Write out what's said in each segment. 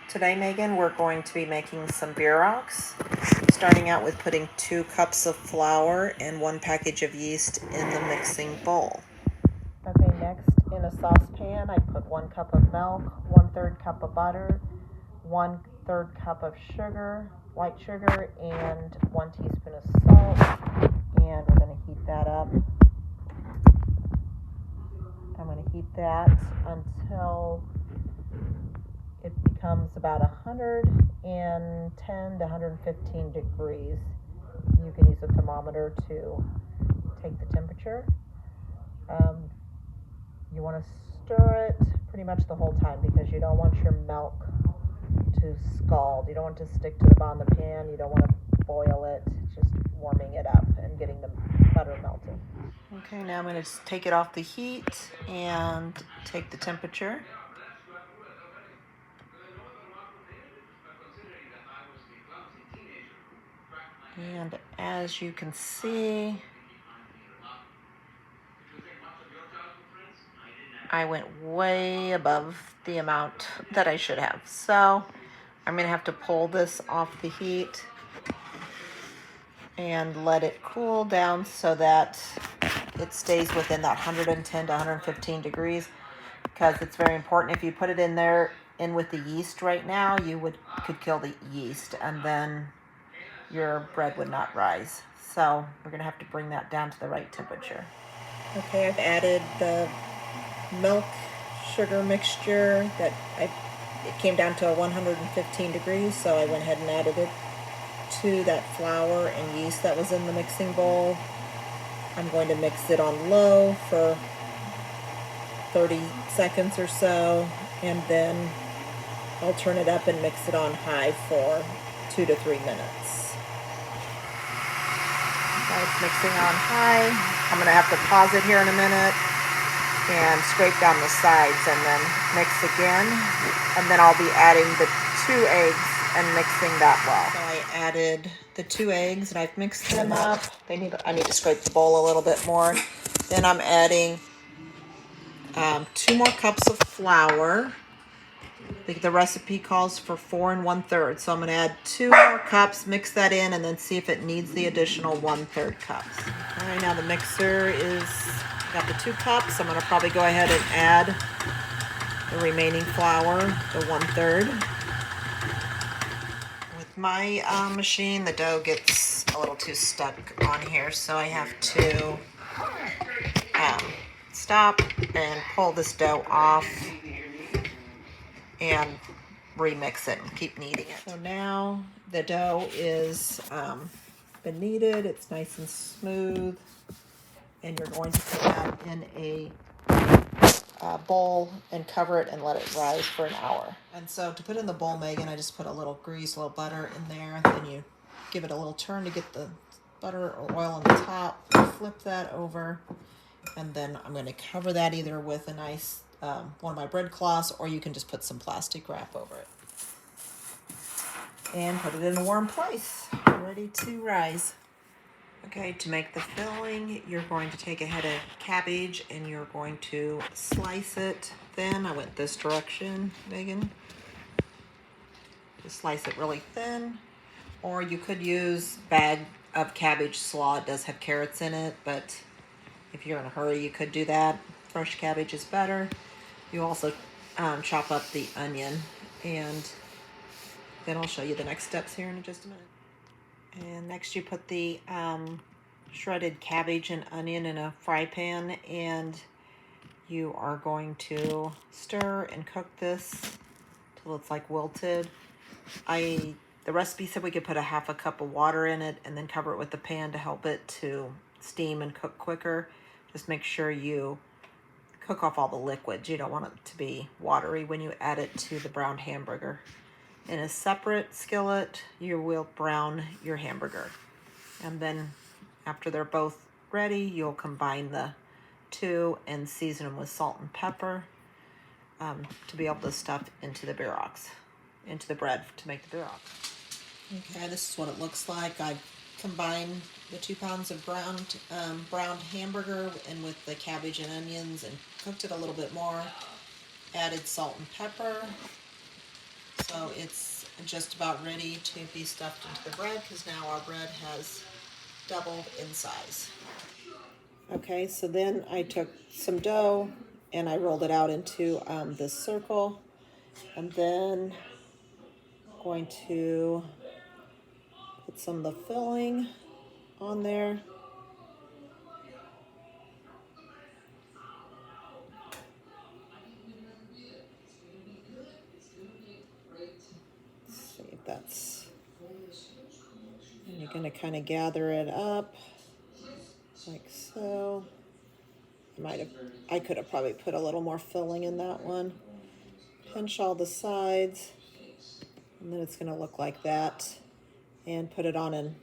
Today, Megan, we're going to be making some Bierocks, starting out with putting 2 cups of flour and 1 package of yeast in the mixing bowl. Okay, next in a saucepan, I put 1 cup of milk, 1/3 cup of butter, 1/3 cup of sugar, white sugar, and 1 teaspoon of salt, and we're going to heat that up. I'm going to heat that until it becomes about 110 to 115 degrees. You can use a thermometer to take the temperature. You want to stir it pretty much the whole time because you don't want your milk to scald. You don't want it to stick to the bottom of the pan. You don't want to boil it. It's just warming it up and getting the butter melted. Okay, now I'm going to take it off the heat and take the temperature. And as you can see, I went way above the amount that I should have. So I'm going to have to pull this off the heat and let it cool down so that it stays within that 110 to 115 degrees, because it's very important. If you put it in there with the yeast right now, you could kill the yeast and then your bread would not rise. So we're going to have to bring that down to the right temperature. Okay, I've added the milk sugar mixture it came down to 115 degrees, so I went ahead and added it to that flour and yeast that was in the mixing bowl. I'm going to mix it on low for 30 seconds or so, and then I'll turn it up and mix it on high for 2 to 3 minutes. Now it's mixing on high. I'm going to have to pause it here in a minute and scrape down the sides and then mix again. And then I'll be adding the 2 eggs and mixing that well. So I added the 2 eggs and I've mixed them up. I need to scrape the bowl a little bit more. Then I'm adding 2 more cups of flour. I think the recipe calls for 4 1/3. So I'm going to add 2 more cups, mix that in, and then see if it needs the additional 1/3 cups. All right, now the mixer got the 2 cups. I'm going to probably go ahead and add the remaining flour, the 1/3. With my machine, the dough gets a little too stuck on here, so I have to stop and pull this dough off and remix it and keep kneading it. So now the dough is been kneaded. It's nice and smooth, and you're going to put that in a bowl and cover it and let it rise for an hour. And so to put in the bowl, Megan, I just put a little grease, a little butter in there. Then you give it a little turn to get the butter or oil on the top. Flip that over, and then I'm going to cover that either with a nice one of my bread cloths, or you can just put some plastic wrap over it and put it in a warm place, ready to rise. Okay, to make the filling, you're going to take a head of cabbage and you're going to slice it thin. I went this direction, Megan. Just slice it really thin, or you could use bag of cabbage slaw. It does have carrots in it, but if you're in a hurry, you could do that. Fresh cabbage is better. You also chop up the onion, and then I'll show you the next steps here in just a minute. And next you put the shredded cabbage and onion in a fry pan, and you are going to stir and cook this till it's like wilted. The recipe said we could put a 1/2 cup of water in it and then cover it with the pan to help it to steam and cook quicker. Just make sure you cook off all the liquids. You don't want it to be watery when you add it to the browned hamburger. In a separate skillet, you will brown your hamburger. And then after they're both ready, you'll combine the 2 and season them with salt and pepper to be able to stuff into the Bierocks, into the bread to make the Bierocks. Okay, this is what it looks like. I combined the 2 pounds of browned hamburger and with the cabbage and onions and cooked it a little bit more. Added salt and pepper, So it's just about ready to be stuffed into the bread because now our bread has doubled in size. Okay, so then I took some dough and I rolled it out into this circle, and then I'm going to put some of the filling on there. Let's see if that's, and you're going to kind of gather it up like so. I could have probably put a little more filling in that one. Pinch all the sides, and then it's going to look like that. And put it on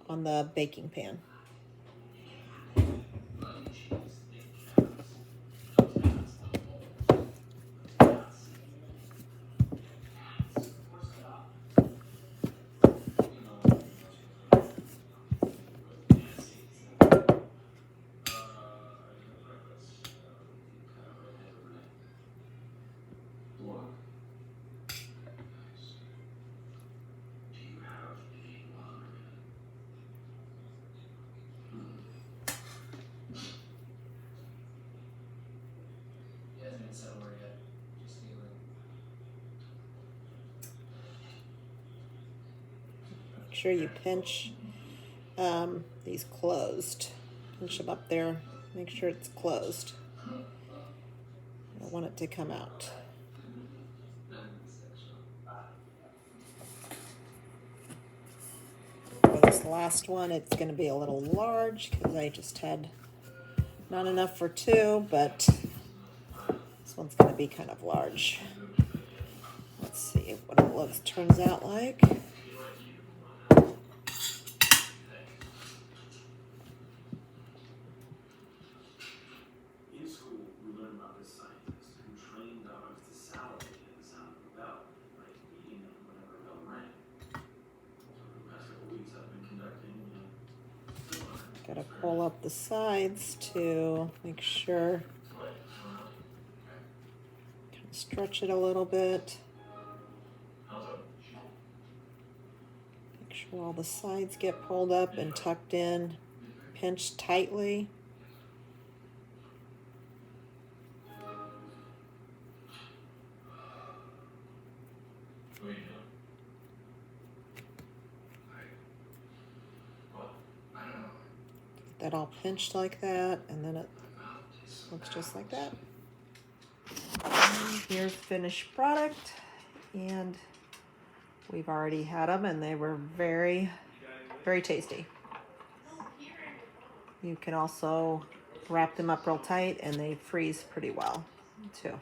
the baking pan. Make sure you pinch these closed. Pinch them up there. Make sure it's closed. I don't want it to come out. For this last one, it's going to be a little large because I just had not enough for two, but this one's going to be kind of large. Let's see what it turns out like. Got to pull up the sides to make sure. Kind of stretch it a little bit. Make sure all the sides get pulled up and tucked in. Pinch tightly. That all pinched like that, and then it looks just like that. And here's finished product, and we've already had them, and they were very, very tasty. You can also wrap them up real tight, and they freeze pretty well too.